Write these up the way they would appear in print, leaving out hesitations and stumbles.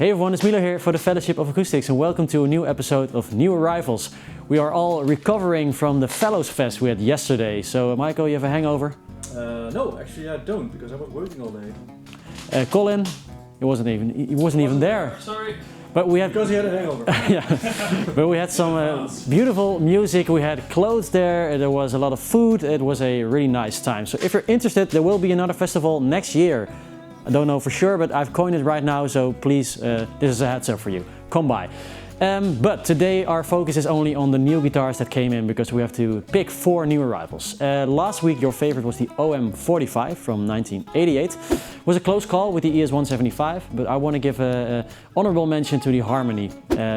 Hey everyone, it's Milo here for the Fellowship of Acoustics and welcome to a new episode of New Arrivals. We are all recovering from the Fellows Fest we had yesterday. So Michael, you have a hangover? No, actually I don't, because I was working all day. Colin, he wasn't even there. Sorry. But we had, because he had a hangover. yeah. But we had some beautiful music, we had clothes there was a lot of food, it was a really nice time. So if you're interested, there will be another festival next year. I don't know for sure, but I've coined it right now, so please, this is a heads up for you. Come by. But today our focus is only on the new guitars that came in because we have to pick 4 new arrivals. Last week your favorite was the OM45 from 1988. It was a close call with the ES175, but I want to give an honorable mention to the Harmony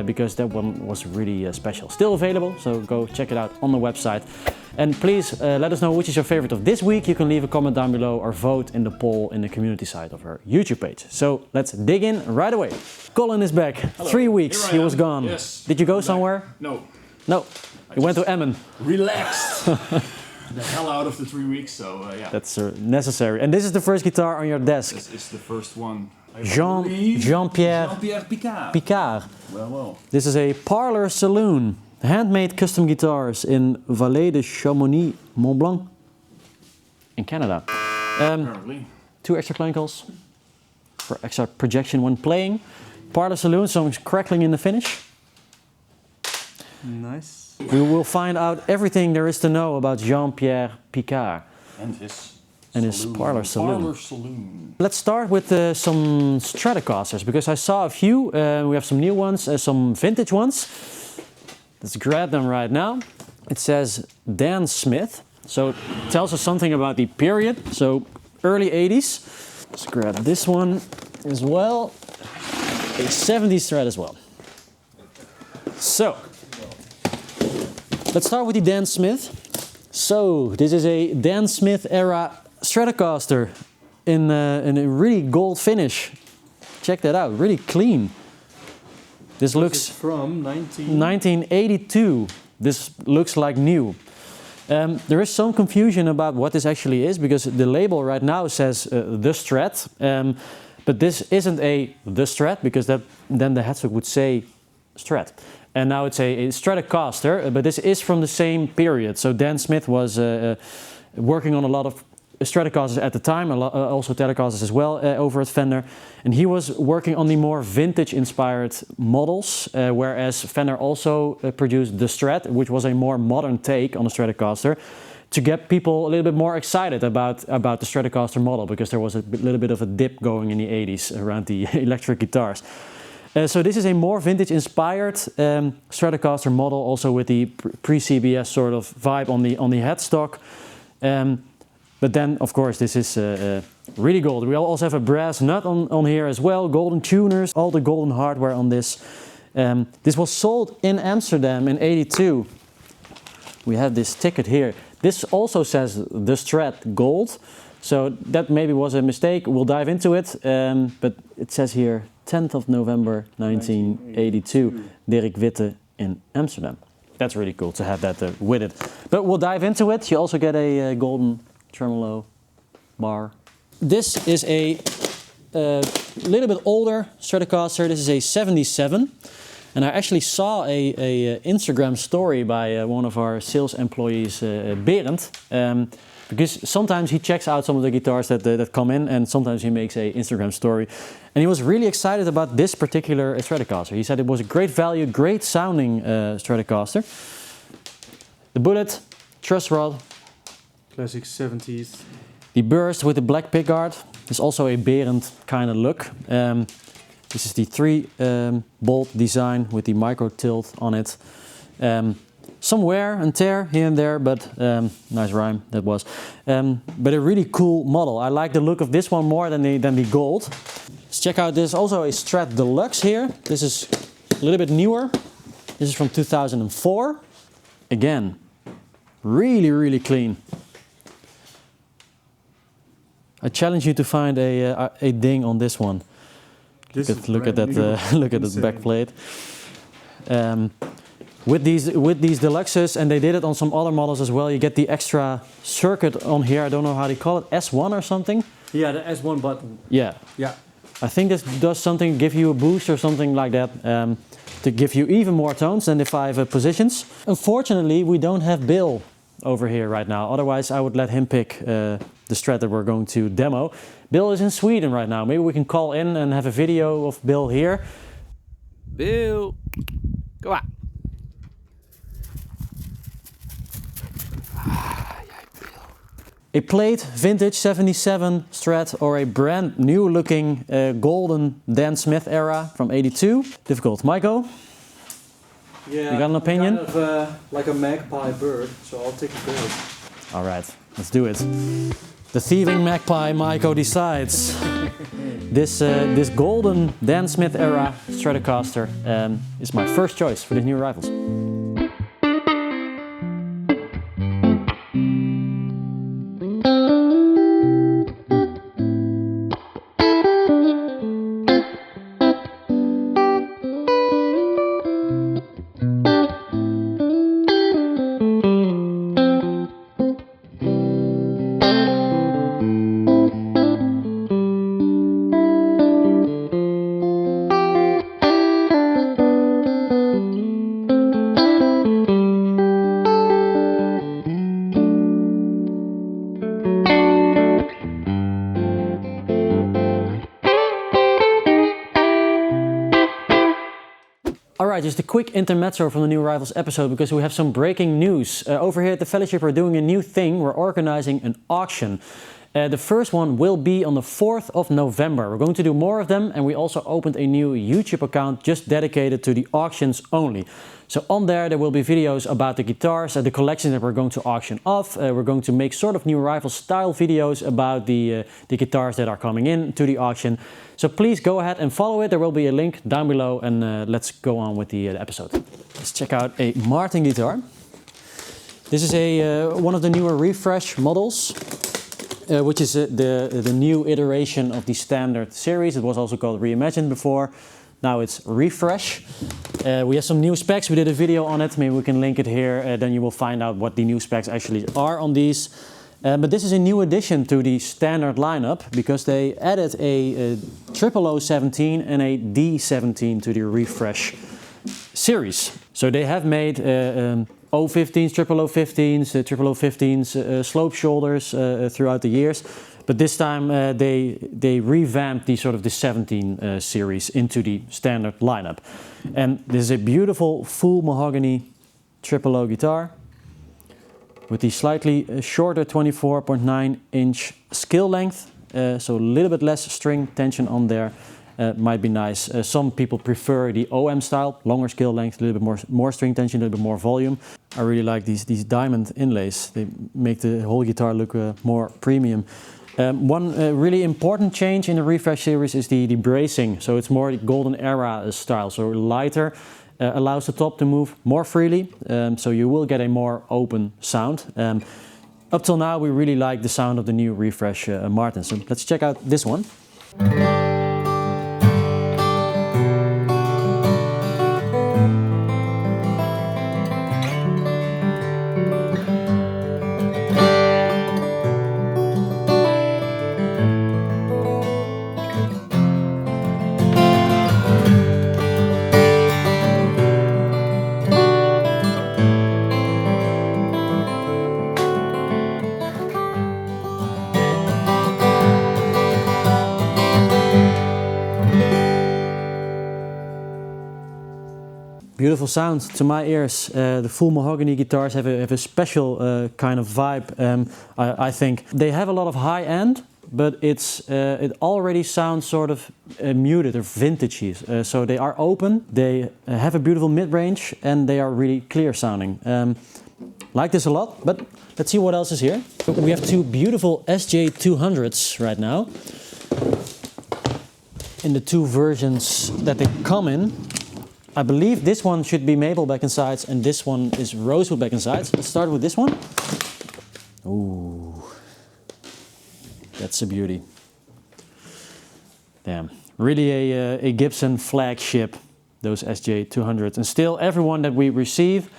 because that one was really special. Still available, so go check it out on the website. And please let us know which is your favorite of this week. You can leave a comment down below or vote in the poll in the community side of our YouTube page. So let's dig in right away. Colin is back. Hello. 3 weeks he was gone. Yes. Did you go somewhere? No. No. You went to Emmen. Relaxed. The hell out of the 3 weeks, so yeah. That's necessary. And this is the first guitar on your desk. This is the first one. Jean-Pierre Picard. Picard. Well. This is a Parlor Saloon. Handmade custom guitars in Vallée de Chamonix, Mont Blanc, in Canada. Apparently. 2 extra clankles for extra projection when playing. Parlor Saloon, some crackling in the finish. Nice. We will find out everything there is to know about Jean-Pierre Picard And his Parlor Saloon. Parlor Saloon. Let's start with some Stratocasters because I saw a few. We have some new ones, some vintage ones. Let's grab them right now. It says Dan Smith, so it tells us something about the period, so early 80s. Let's grab this one as well, a 70s Strat as well. So, let's start with the Dan Smith. So, this is a Dan Smith era Stratocaster in a really gold finish. Check that out, really clean. This looks from 1982. This looks like new. There is some confusion about what this actually is because the label right now says the Strat, but this isn't the Strat because then the headstock would say Strat. And now it's a Stratocaster, but this is from the same period. So Dan Smith was working on a lot of Stratocasters at the time, also Telecasters as well over at Fender, and he was working on the more vintage-inspired models, whereas Fender also produced the Strat, which was a more modern take on the Stratocaster, to get people a little bit more excited about the Stratocaster model, because there was a little bit of a dip going in the 80s around the electric guitars. So this is a more vintage-inspired Stratocaster model, also with the pre-CBS sort of vibe on the headstock. But then, of course, this is really gold. We also have a brass nut on here as well, golden tuners, all the golden hardware on this. This was sold in Amsterdam in '82. We have this ticket here. This also says the Strat Gold, so that maybe was a mistake. We'll dive into it, but it says here 10th of November 1982, Dirk Witte in Amsterdam. That's really cool to have that with it. But we'll dive into it. You also get a golden tremolo bar. This is a little bit older Stratocaster. This is a 77. And I actually saw a Instagram story by one of our sales employees, Berend. Because sometimes he checks out some of the guitars that come in, and sometimes he makes an Instagram story. And he was really excited about this particular Stratocaster. He said it was a great value, great sounding Stratocaster. The bullet, truss rod. Classic 70s. The burst with the black pickguard is also a Berend kind of look. This is the 3-bolt design with the micro tilt on it. Some wear and tear here and there, but nice rhyme that was. But a really cool model. I like the look of this one more than the gold. Let's check out this. Also a Strat Deluxe here. This is a little bit newer. This is from 2004. Again, really clean. I challenge you to find a ding on this one. Look at that! Look at the back plate. With these deluxes, and they did it on some other models as well. You get the extra circuit on here. I don't know how they call it, S1 or something. Yeah, the S1 button. Yeah. Yeah. I think this does something, give you a boost or something like that, to give you even more tones than the 5 positions. Unfortunately, we don't have Bill over here right now. Otherwise, I would let him pick the Strat that we're going to demo. Bill is in Sweden right now. Maybe we can call in and have a video of Bill here. Bill, go on. A plate vintage 77 Strat or a brand new looking golden Dan Smith era from 82. Difficult. Maiko? Yeah, you got an opinion? I'm kind of like a magpie bird, so I'll take a bird. All right, let's do it. The thieving magpie Maiko decides. This golden Dan Smith era Stratocaster is my first choice for the new rifles. Alright, just a quick intermezzo from the New Rivals episode because we have some breaking news. Over here at the Fellowship we're doing a new thing. We're organizing an auction. The first one will be on the 4th of November. We're going to do more of them, and we also opened a new YouTube account just dedicated to the auctions only. So on there will be videos about the guitars, the collection that we're going to auction off. We're going to make sort of New Rivals style videos about the guitars that are coming in to the auction. So please go ahead and follow it. There will be a link down below, and let's go on with the episode. Let's check out a Martin guitar. This is one of the newer refresh models. Which is the new iteration of the standard series. It was also called Reimagined before. Now it's Refresh. We have some new specs. We did a video on it. Maybe we can link it here. Then you will find out what the new specs actually are on these. But this is a new addition to the standard lineup because they added a 00017 and a D17 to the Refresh series. So they have made 015s, 0015s, 0015s, slope shoulders throughout the years. But this time they revamped the sort of the 17 series into the standard lineup. And this is a beautiful full mahogany 000 guitar with the slightly shorter 24.9 inch skill length. So a little bit less string tension on there. Might be nice. Some people prefer the OM style, longer skill length, a little bit more string tension, a little bit more volume. I really like these diamond inlays. They make the whole guitar look more premium. One really important change in the Refresh series is the bracing. So it's more the golden era style, so lighter, allows the top to move more freely. So you will get a more open sound. Up till now we really like the sound of the new Refresh Martin. So let's check out this one. Beautiful sound to my ears. The full mahogany guitars have a special kind of vibe. I think they have a lot of high end, but it already sounds sort of muted or vintagey. So they are open. They have a beautiful mid-range, and they are really clear sounding. Like this a lot, but let's see what else is here. We have two beautiful SJ-200s right now in the two versions that they come in. I believe this one should be maple back and sides and this one is rosewood back and sides. Let's start with this one. Ooh, that's a beauty. Damn, really a Gibson flagship, those SJ-200s. And still everyone that we receive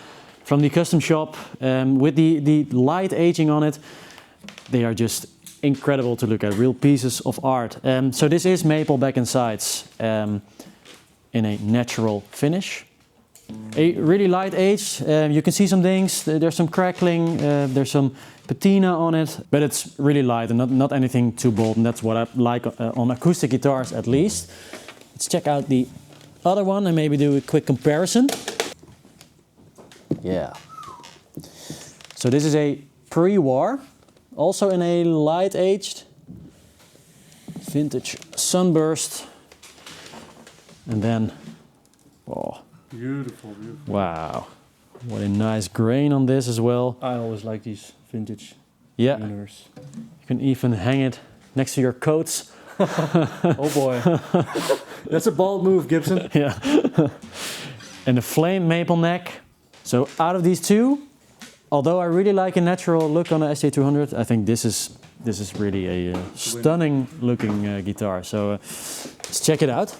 from the custom shop with the light aging on it, they are just incredible to look at, real pieces of art. So this is maple back and sides in a natural finish. A really light aged, you can see some things, there's some crackling, there's some patina on it, but it's really light and not anything too bold, and that's what I like on acoustic guitars at least. Let's check out the other one and maybe do a quick comparison. Yeah. So this is a pre-war, also in a light aged, vintage sunburst, and then, oh. Beautiful, beautiful. Wow, what a nice grain on this as well. I always like these vintage tuners. You can even hang it next to your coats. Oh boy, that's a bold move, Gibson. Yeah. And the flame maple neck. So out of these two, although I really like a natural look on the SJ-200, I think this is really a stunning looking guitar. So let's check it out.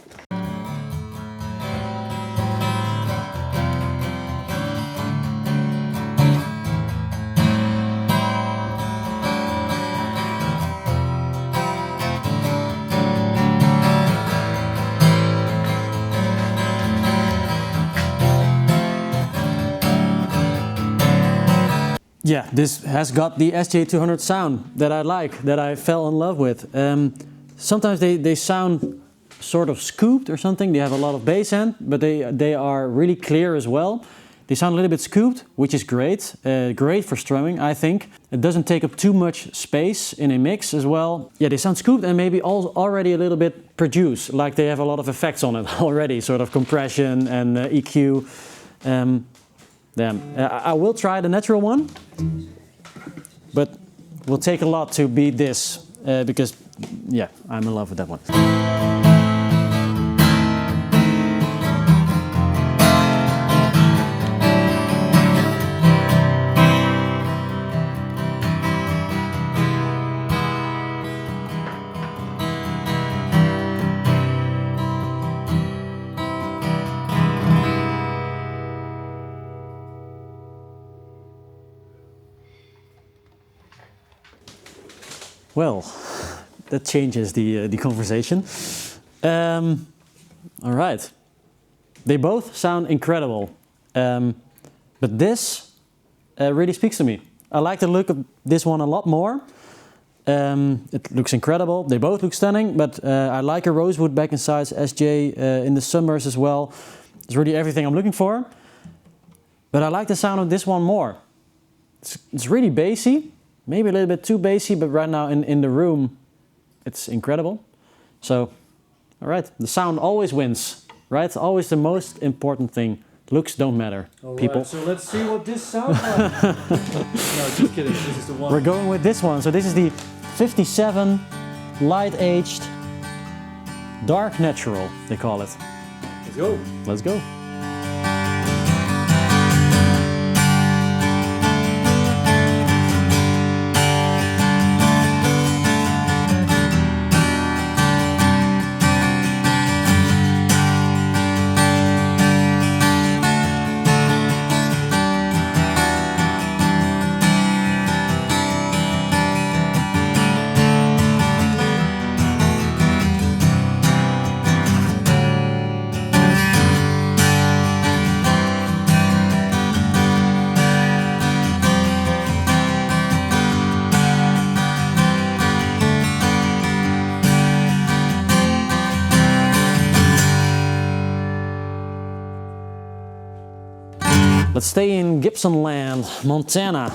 Yeah, this has got the SJ-200 sound that I like, that I fell in love with. Sometimes they sound sort of scooped or something. They have a lot of bass end, but they are really clear as well. They sound a little bit scooped, which is great. Great for strumming, I think. It doesn't take up too much space in a mix as well. Yeah, they sound scooped and maybe already a little bit produced, like they have a lot of effects on it already, sort of compression and EQ. I will try the natural one, but it will take a lot to beat this because, yeah, I'm in love with that one. Well, that changes the conversation. All right, they both sound incredible, but this really speaks to me. I like the look of this one a lot more. It looks incredible. They both look stunning, but I like a rosewood back and sides SJ in the summers as well. It's really everything I'm looking for. But I like the sound of this one more. It's really bassy. Maybe a little bit too bassy, but right now in the room, it's incredible. So, all right, the sound always wins, right? Always the most important thing. Looks don't matter, people. Right, so let's see what this sounds like. No, just kidding. This is the one. We're going with this one. So this is the 57 Light Aged Dark Natural, they call it. Let's go. Let's go. Let's stay in Gibson land, Montana.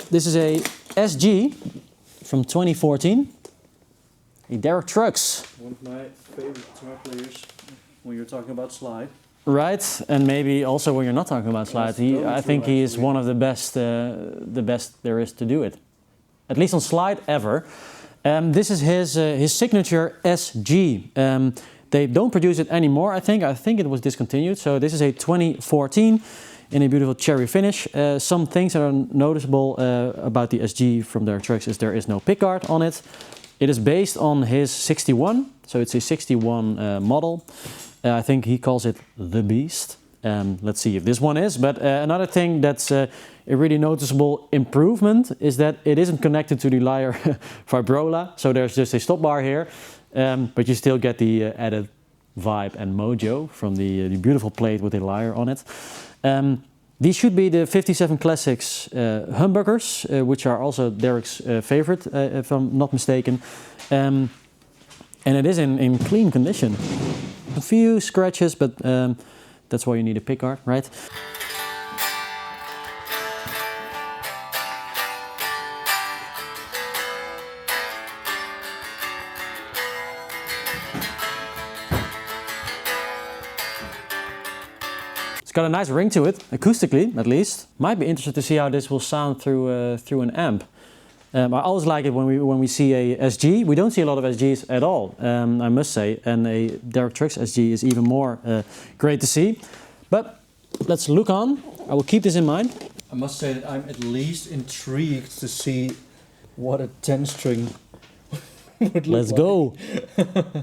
This is a SG from 2014. A Derek Trucks. One of my favorite guitar players when you're talking about slide. Right, and maybe also when you're not talking about slide. I think he is one of the best there is to do it. At least on slide ever. This is his signature SG. They don't produce it anymore, I think. I think it was discontinued. So this is a 2014 in a beautiful cherry finish. Some things that are noticeable about the SG from their trucks is there is no pickguard on it. It is based on his 61, so it's a 61 model. I think he calls it the Beast. Let's see if this one is. But another thing that's a really noticeable improvement is that it isn't connected to the lyre vibrola. So there's just a stop bar here, but you still get the added vibe and mojo from the beautiful plate with the lyre on it. These should be the 57 Classics humbuckers, which are also Derek's favorite, if I'm not mistaken. And it is in clean condition. A few scratches, but that's why you need a pickguard, right? It's got a nice ring to it, acoustically at least. Might be interested to see how this will sound through an amp. I always like it when we see a SG. We don't see a lot of SGs at all, I must say, and a Derek Trucks SG is even more great to see. But let's look on. I will keep this in mind. I must say that I'm at least intrigued to see what a 10-string would look Let's go.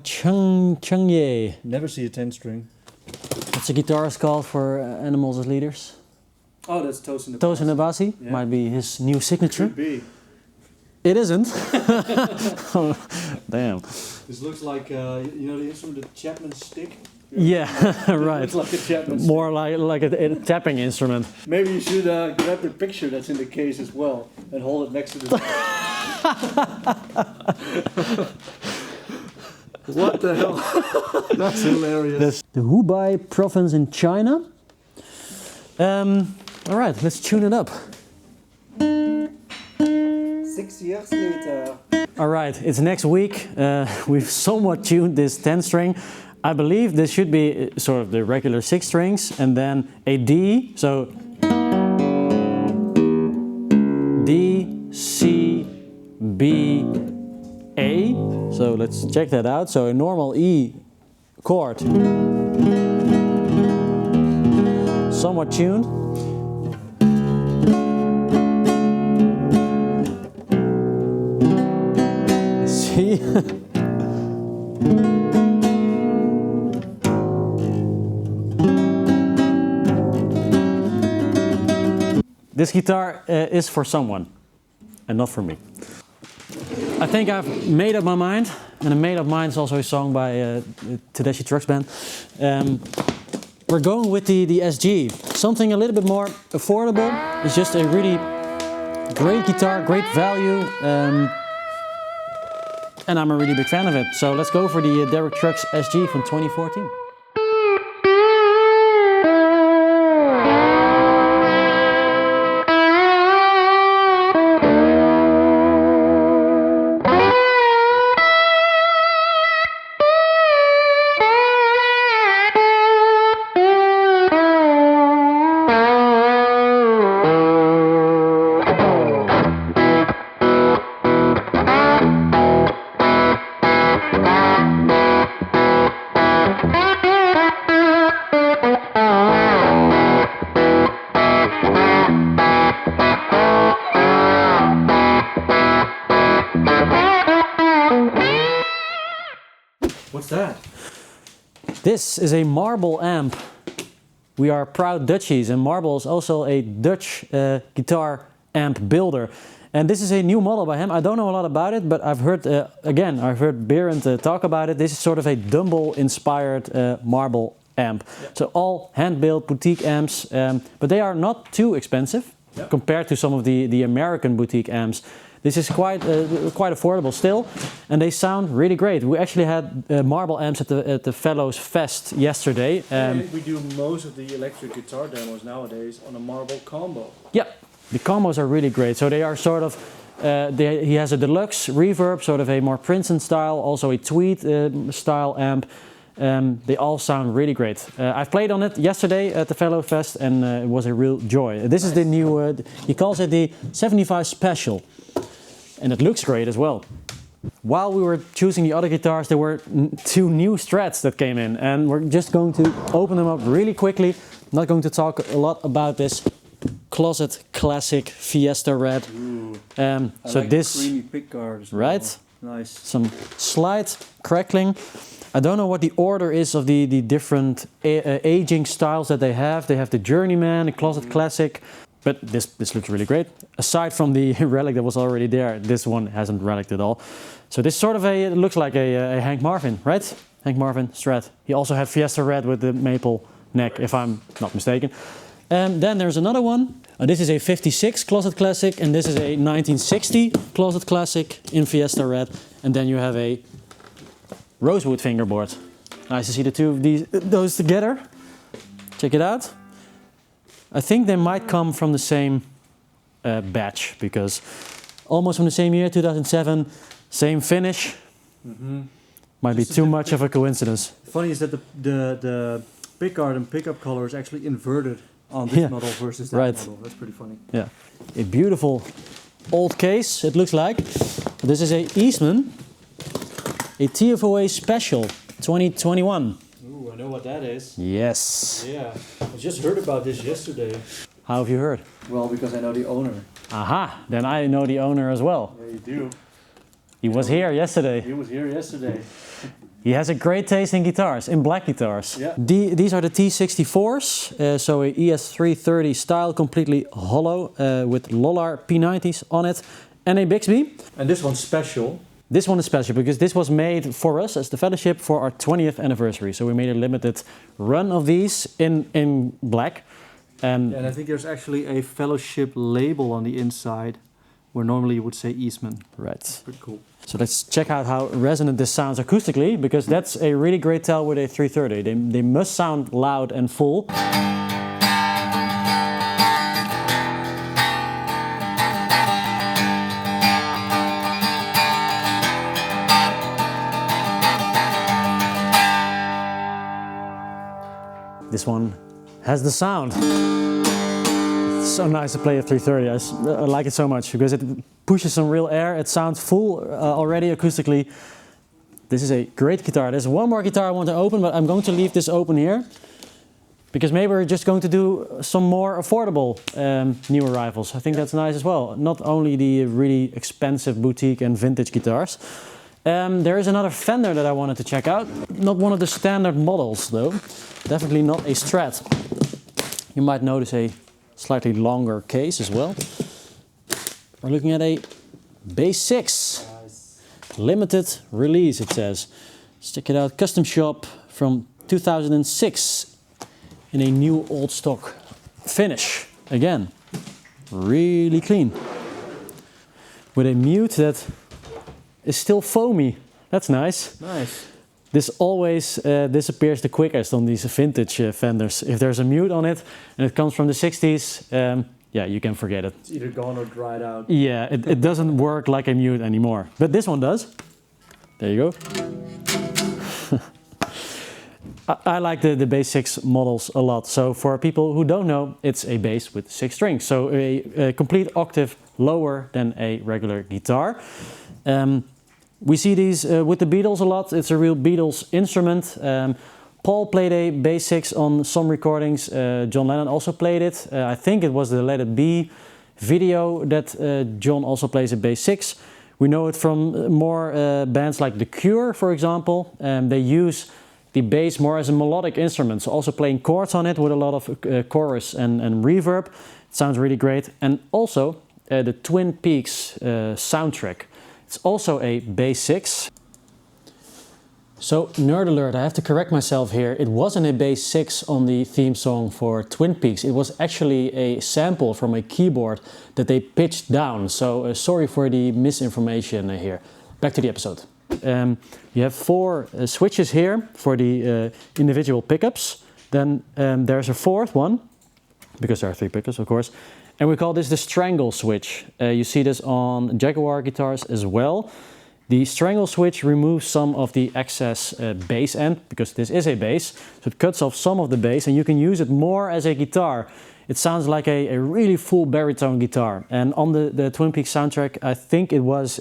Changye. Never see a 10-string. What's the guitarist called for Animals as Leaders? Oh, that's Tosin Tosin Abasi. Yeah. Might be his new signature. Could be. It isn't. Oh, damn. This looks like, you know the instrument, the Chapman stick? Yeah, It right. looks like a Chapman stick. More like a tapping instrument. Maybe you should grab the picture that's in the case as well and hold it next to the... What the hell? That's hilarious. The Hubei province in China. All right, let's tune it up. 6 years later. All right, it's next week. We've somewhat tuned this 10-string. I believe this should be sort of the regular 6 strings and then a D. So D, C, B, A. So let's check that out. So a normal E chord. Somewhat tuned. See? This guitar is for someone and not for me. I think I've made up my mind, and a made up mind is also a song by Tedeschi Trucks Band. We're going with the SG, something a little bit more affordable. It's just a really great guitar, great value, and I'm a really big fan of it. So let's go for the Derek Trucks SG from 2014. What's that? This is a Marble amp. We are proud Dutchies, and Marble is also a Dutch guitar amp builder. And this is a new model by him. I don't know a lot about it, but I've heard, I've heard Berend talk about it. This is sort of a Dumble-inspired Marble amp. Yep. So all hand-built boutique amps, but they are not too expensive compared to some of the American boutique amps. This is quite affordable still, and they sound really great. We actually had Marble amps at the Fellows Fest yesterday. We do most of the electric guitar demos nowadays on a Marble combo. Yeah, the combos are really great. So they are sort of, he has a deluxe reverb, sort of a more Princeton style, also a Tweed style amp. They all sound really great. I've played on it yesterday at the Fellow Fest, and it was a real joy. This is the new, he calls it the 75 Special. And it looks great as well. While we were choosing the other guitars, there were 2 new Strats that came in, and we're just going to open them up really quickly. I'm not going to talk a lot about this Closet Classic Fiesta Red. Ooh, so like this creamy pickguard as well. right, Nice. some slight crackling. I don't know what the order is of the different aging styles that they have. They have the Journeyman, the Closet Classic, but this looks really great. Aside from the relic that was already there, this one hasn't relicked at all. So this sort of it looks like a Hank Marvin, right? Hank Marvin Strat. He also had Fiesta Red with the maple neck, if I'm not mistaken. Then there's another one. This is a 56 Closet Classic, and this is a 1960 Closet Classic in Fiesta Red. And then you have a rosewood fingerboard. Nice to see the two of those together. Check it out. I think they might come from the same batch, because almost from the same year, 2007, same finish. Might be too much of a coincidence. Funny is that the pickguard and pickup color is actually inverted on this model versus that model. That's pretty funny. Yeah, a beautiful old case, it looks like. This is a Eastman, a TFOA Special 2021. Ooh, I know what that is. Yes. Yeah, I just heard about this yesterday. How have you heard? Well, because I know the owner. Aha, then I know the owner as well. Yeah, you do. He was here yesterday. He was here yesterday. He has a great taste in guitars, in black guitars. Yeah. These are the T64s, so a ES330 style, completely hollow, with Lollar P90s on it, and a Bixby. And this one's special. This one is special because this was made for us as the fellowship for our 20th anniversary. So we made a limited run of these in black. And I think there's actually a fellowship label on the inside, where normally you would say Eastman. Right. Pretty cool. So let's check out how resonant this sounds acoustically, because that's a really great tell with a 330. They must sound loud and full. This one has the sound. It's so nice to play a 330. I like it so much because it pushes some real air. It sounds full already acoustically. This is a great guitar. There's one more guitar I want to open, but I'm going to leave this open here because maybe we're just going to do some more affordable new arrivals. I think that's nice as well. Not only the really expensive boutique and vintage guitars. There is another Fender that I wanted to check out. Not one of the standard models though. Definitely not a Strat. You might notice a slightly longer case as well. We're looking at a Bass 6. Nice. Limited release, it says. Let's check it out. Custom shop from 2006 in a new old stock finish. Again, really clean. With a mute that is still foamy. That's nice. Nice. This always disappears the quickest on these vintage Fenders. If there's a mute on it and it comes from the 60s, yeah, you can forget it. It's either gone or dried out. Yeah, it doesn't work like a mute anymore. But this one does. There you go. I like the Bass 6 models a lot. So for people who don't know, it's a bass with 6 strings. So a complete octave lower than a regular guitar. We see these with the Beatles a lot. It's a real Beatles instrument. Paul played a Bass 6 on some recordings. John Lennon also played it. I think it was the Let It Be video that John also plays a Bass 6. We know it from more bands like The Cure, for example. They use the bass more as a melodic instrument, so also playing chords on it with a lot of chorus and reverb. It sounds really great. And also the Twin Peaks soundtrack. It's also a Bass 6. So, nerd alert, I have to correct myself here. It wasn't a Bass 6 on the theme song for Twin Peaks. It was actually a sample from a keyboard that they pitched down. So, sorry for the misinformation here. Back to the episode. You have 4 switches here for the individual pickups. Then there's a 4th one, because there are 3 pickups, of course. And we call this the strangle switch. You see this on Jaguar guitars as well. The strangle switch removes some of the excess bass end, because this is a bass. So it cuts off some of the bass and you can use it more as a guitar. It sounds like a really full baritone guitar. And on the Twin Peaks soundtrack, I think it was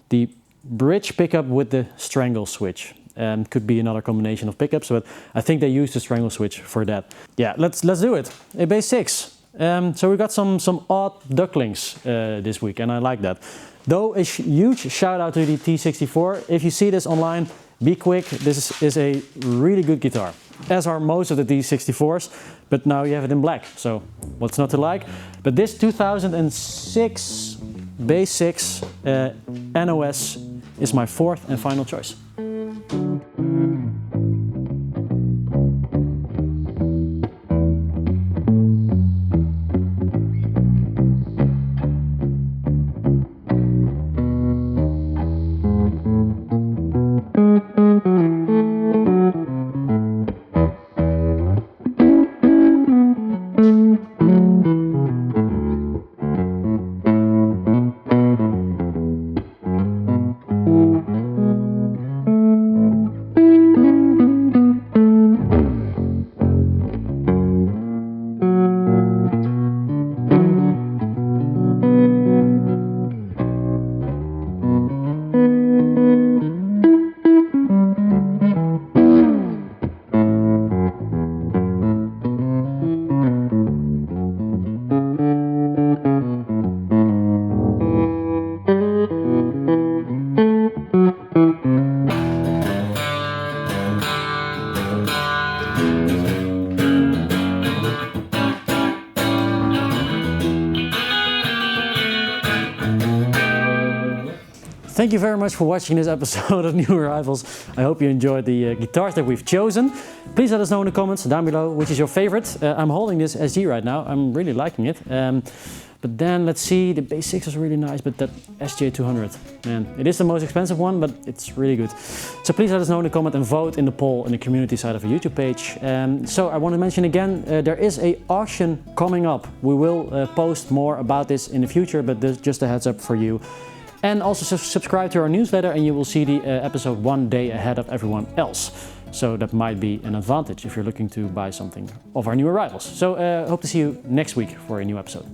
the bridge pickup with the strangle switch. Could be another combination of pickups, but I think they used the strangle switch for that. Yeah, let's do it. A Bass 6. So we got some odd ducklings this week, and I like that. Though a huge shout out to the T64. If you see this online, Be quick, this is a really good guitar, as are most of the D64s, but now you have it in black, so what's not to like? But this 2006 Bass 6 NOS is my fourth and final choice. Thank you very much for watching this episode of New Arrivals. I hope you enjoyed the guitars that we've chosen. Please let us know in the comments down below which is your favorite. I'm holding this SG right now. I'm really liking it. But then let's see, the Bass 6 is really nice, but that SJ-200, man, it is the most expensive one, but it's really good. So please let us know in the comment and vote in the poll in the community side of our YouTube page. So I want to mention again, there is an auction coming up. We will post more about this in the future, but there's just a heads up for you. And also subscribe to our newsletter and you will see the episode 1 day ahead of everyone else. So that might be an advantage if you're looking to buy something of our new arrivals. So hope to see you next week for a new episode.